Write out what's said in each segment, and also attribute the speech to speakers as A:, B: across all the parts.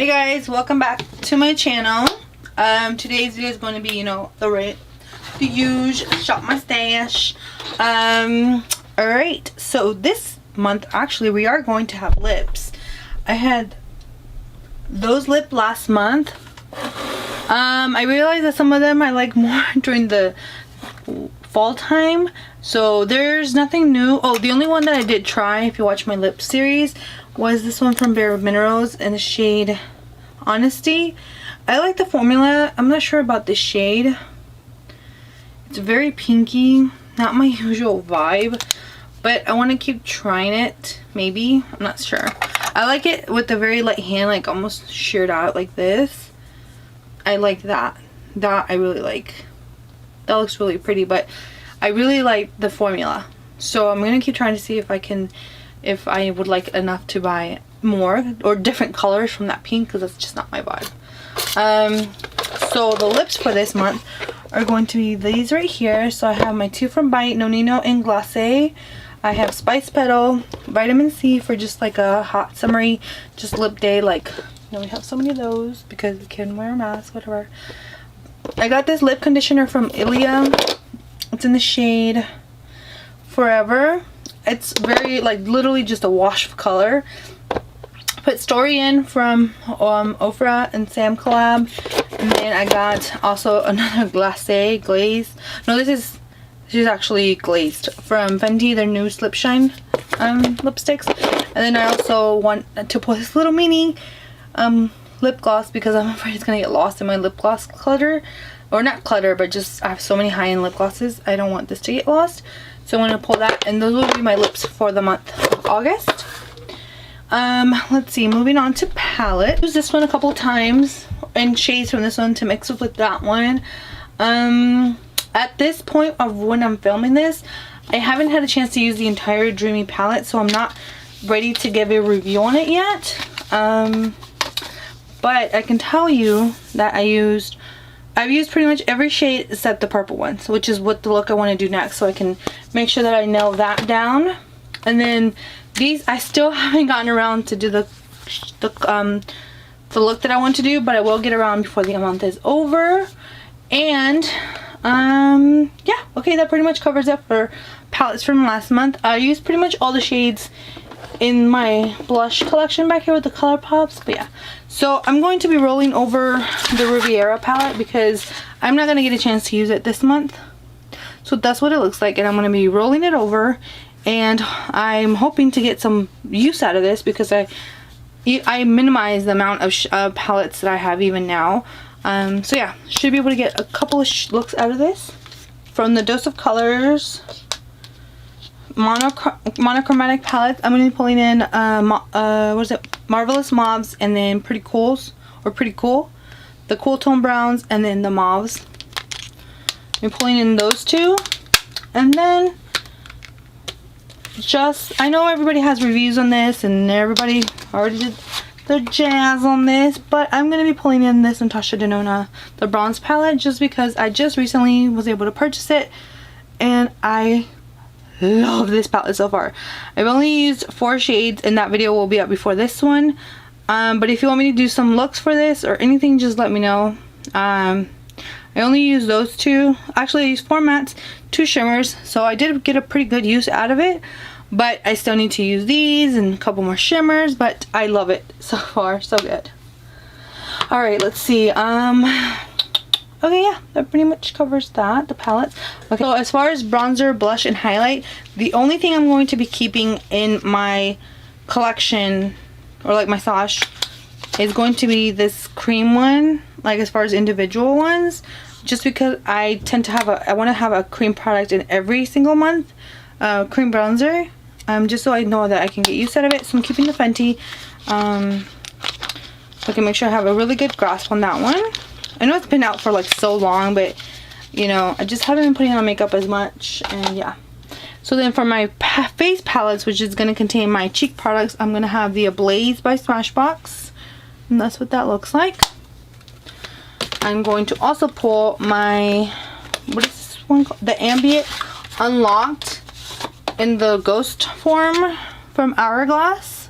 A: guys, welcome back to my channel. Today's video is going to be, you know, the huge shop my stash. Alright, so this month actually we are going to have lips. I had those lip last month. I realized that some of them I like more during the fall time, so there's nothing new. Oh, the only one that I did try, if you watch my lip series, was this one from Bare Minerals in the shade Honesty. I like the formula. I'm not sure about the shade. It's very pinky, not my usual vibe, but I want to keep trying it. Maybe, I'm not sure. I like it with the very light hand, like almost sheared out like this. I like that. That I really like. That looks really pretty, but I really like the formula, so I'm gonna keep trying to see if I would like enough to buy more or different colors from that pink, because that's just not my vibe. So the lips for this month are going to be these right here. So I have my two from Bite, Nonino and Glacé. I have Spice Petal, Vitamin C for just like a hot summery just lip day, like, you know, we have so many of those because we can wear a mask, whatever. I got this lip conditioner from Ilia. It's in the shade Forever. It's very, like, literally just a wash of color. Put Story in from Ofra and Sam collab. And then I got also another Glacé glaze. No, this is actually glazed from Fenty, their new Slip Shine lipsticks. And then I also want to put this little mini lip gloss because I'm afraid it's gonna get lost in my lip gloss clutter. Or not clutter, but just I have so many high-end lip glosses. I don't want this to get lost. So I'm going to pull that, and those will be my lips for the month of August. Let's see, moving on to palette. I used this one a couple times and shades from this one to mix with that one. At this point of when I'm filming this, I haven't had a chance to use the entire Dreamy palette, so I'm not ready to give a review on it yet. But I can tell you that I've used pretty much every shade except the purple ones, which is what the look I want to do next, so I can make sure that I nail that down. And then these, I still haven't gotten around to do the look that I want to do, but I will get around before the month is over. And yeah, okay, that pretty much covers it for palettes from last month. I used pretty much all the shades in my blush collection back here with the ColourPops, but yeah. So I'm going to be rolling over the Riviera palette because I'm not going to get a chance to use it this month. So that's what it looks like, and I'm going to be rolling it over, and I'm hoping to get some use out of this because I minimize the amount of palettes that I have even now. So yeah, should be able to get a couple of looks out of this. From the Dose of Colors monochromatic palettes, I'm going to be pulling in what is it, Marvelous Mauves, and then Pretty Cools, or Pretty Cool, the Cool Tone Browns, and then the Mauves. I'm pulling in those two, and then just, I know everybody has reviews on this and everybody already did their jazz on this, but I'm going to be pulling in this Natasha Denona, the bronze palette, just because I just recently was able to purchase it and I love this palette so far. I've only used 4 shades, and that video will be up before this one. But if you want me to do some looks for this or anything, just let me know. I only used those two. Actually, I used 4 mattes, 2 shimmers, so I did get a pretty good use out of it. But I still need to use these and a couple more shimmers, but I love it so far. So good. Alright, let's see. Okay, yeah, that pretty much covers that, the palettes. Okay, so as far as bronzer, blush, and highlight, the only thing I'm going to be keeping in my collection, or like my stash, is going to be this cream one, like as far as individual ones, just because I tend to have I want to have a cream product in every single month, cream bronzer, just so I know that I can get use out of it. So I'm keeping the Fenty, so I can make sure I have a really good grasp on that one. I know it's been out for like so long, but you know, I just haven't been putting on makeup as much, and yeah. So then for my face palettes, which is going to contain my cheek products, I'm going to have the Ablaze by Smashbox, and that's what that looks like. I'm going to also pull my, what is this one called? The Ambient Unlocked in the Ghost form from Hourglass.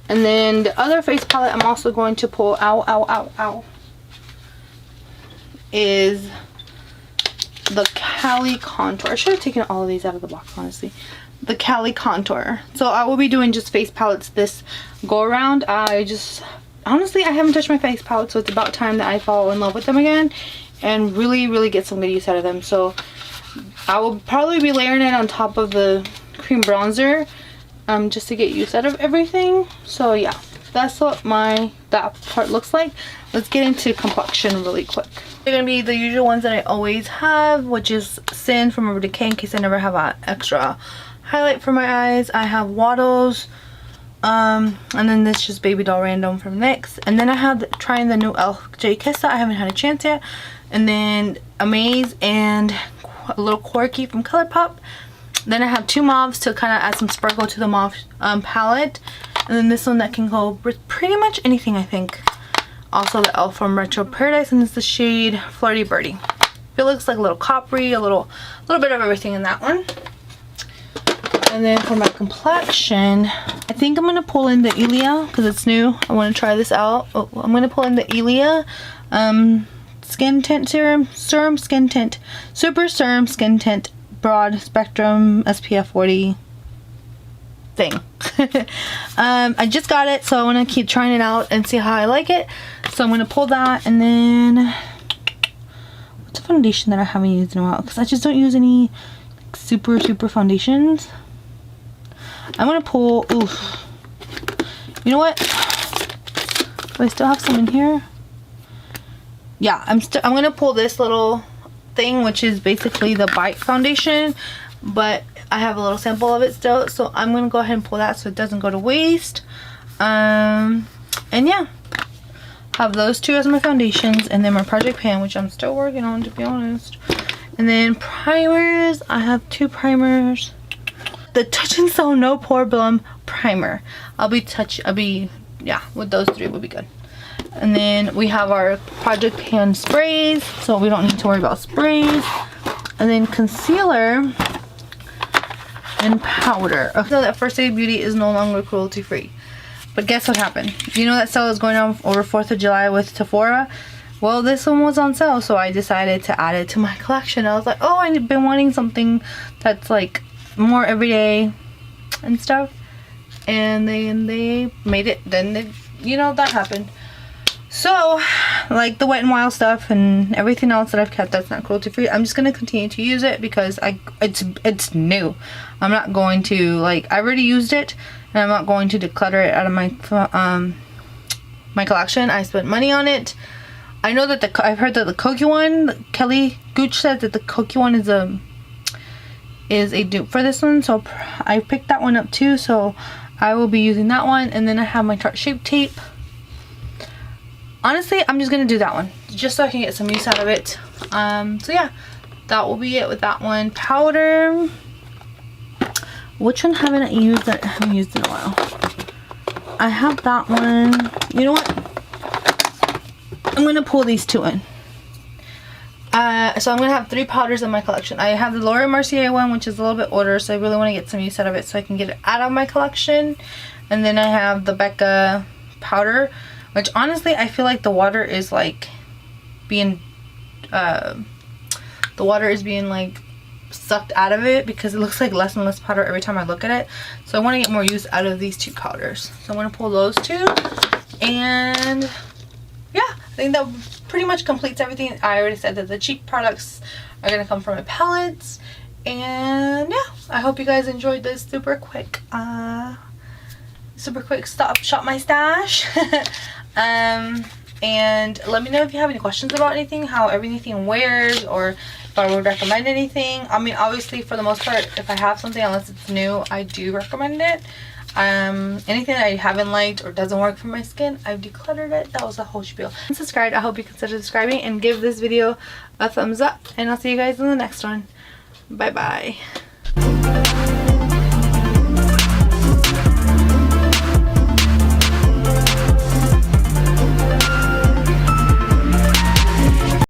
A: And then the other face palette I'm also going to pull is the Cali Contour. I should have taken all of these out of the box, honestly. The Cali Contour. So I will be doing just face palettes this go around. Honestly, I haven't touched my face palette, so it's about time that I fall in love with them again and really get some good use out of them. So I will probably be layering it on top of the cream bronzer just to get use out of everything. So yeah, that's what that part looks like. Let's get into complexion really quick. They're gonna be the usual ones that I always have, which is Sin from Urban Decay in case I never have an extra highlight for my eyes. I have Waddles, and then this just Baby Doll Random from NYX, and then I have trying the new e.l.f. J Kissa. I haven't had a chance yet, and then Amaze and a little Quirky from ColourPop. Then I have two mauves to kind of add some sparkle to the mauve palette, and then this one that can go with pretty much anything, I think. Also the e.l.f. from Retro Paradise, and it's the shade Flirty Birdie. It looks like a little coppery, a little bit of everything in that one. And then for my complexion, I think I'm going to pull in the Ilia because it's new. I want to try this out. Oh, I'm going to pull in the Ilia Skin Tint Serum Skin Tint, Super Serum Skin Tint Broad Spectrum SPF 40 thing. I just got it, so I want to keep trying it out and see how I like it. So I'm going to pull that, and then what's a foundation that I haven't used in a while? Because I just don't use any super foundations. I'm gonna pull, oof. You know what? Do I still have some in here? Yeah, I'm gonna pull this little thing, which is basically the Bite foundation, but I have a little sample of it still, so I'm gonna go ahead and pull that so it doesn't go to waste. And yeah, have those two as my foundations, and then my Project Pan, which I'm still working on, to be honest. And then primers, I have two primers. The Touch and Sew No Problem Primer. Yeah, with those three would be good. And then we have our Project Pan sprays, so we don't need to worry about sprays. And then concealer and powder. So that First Aid Beauty is no longer cruelty free. But guess what happened? You know that sale is going on over 4th of July with Sephora? Well, this one was on sale, so I decided to add it to my collection. I was like, oh, I've been wanting something that's like more everyday and stuff, and then they made it. Then you know, that happened. So like the Wet n Wild stuff and everything else that I've kept that's not cruelty free, I'm just gonna continue to use it because it's new. I'm not going to, like, I already used it, and I'm not going to declutter it out of my my collection. I spent money on it. I know that I've heard that the Kokie one, Kelly Gooch said that the Kokie one is a dupe for this one, so I picked that one up too, so I will be using that one. And then I have my Tarte Shape Tape. Honestly, I'm just gonna do that one just so I can get some use out of it. So yeah, that will be it with that one. Powder, which one haven't I used that I haven't used in a while? I have that one. You know what, I'm gonna pull these two in. So I'm gonna have 3 powders in my collection. I have the Laura Mercier one, which is a little bit older, so I really want to get some use out of it so I can get it out of my collection. And then I have the Becca powder, which honestly I feel like the water is like being like sucked out of it because it looks like less and less powder every time I look at it. So I want to get more use out of these 2 powders. So I'm gonna pull those 2, and yeah, I think that pretty much completes everything. I already said that the cheap products are gonna come from my palettes, and yeah, I hope you guys enjoyed this super quick shop my stash. And let me know if you have any questions about anything, how everything wears, or if I would recommend anything. I mean, obviously for the most part, if I have something, unless it's new, I do recommend it. Anything that I haven't liked or doesn't work for my skin, I've decluttered it. That was the whole spiel. And subscribe. I hope you consider subscribing and give this video a thumbs up, and I'll see you guys in the next one. Bye bye.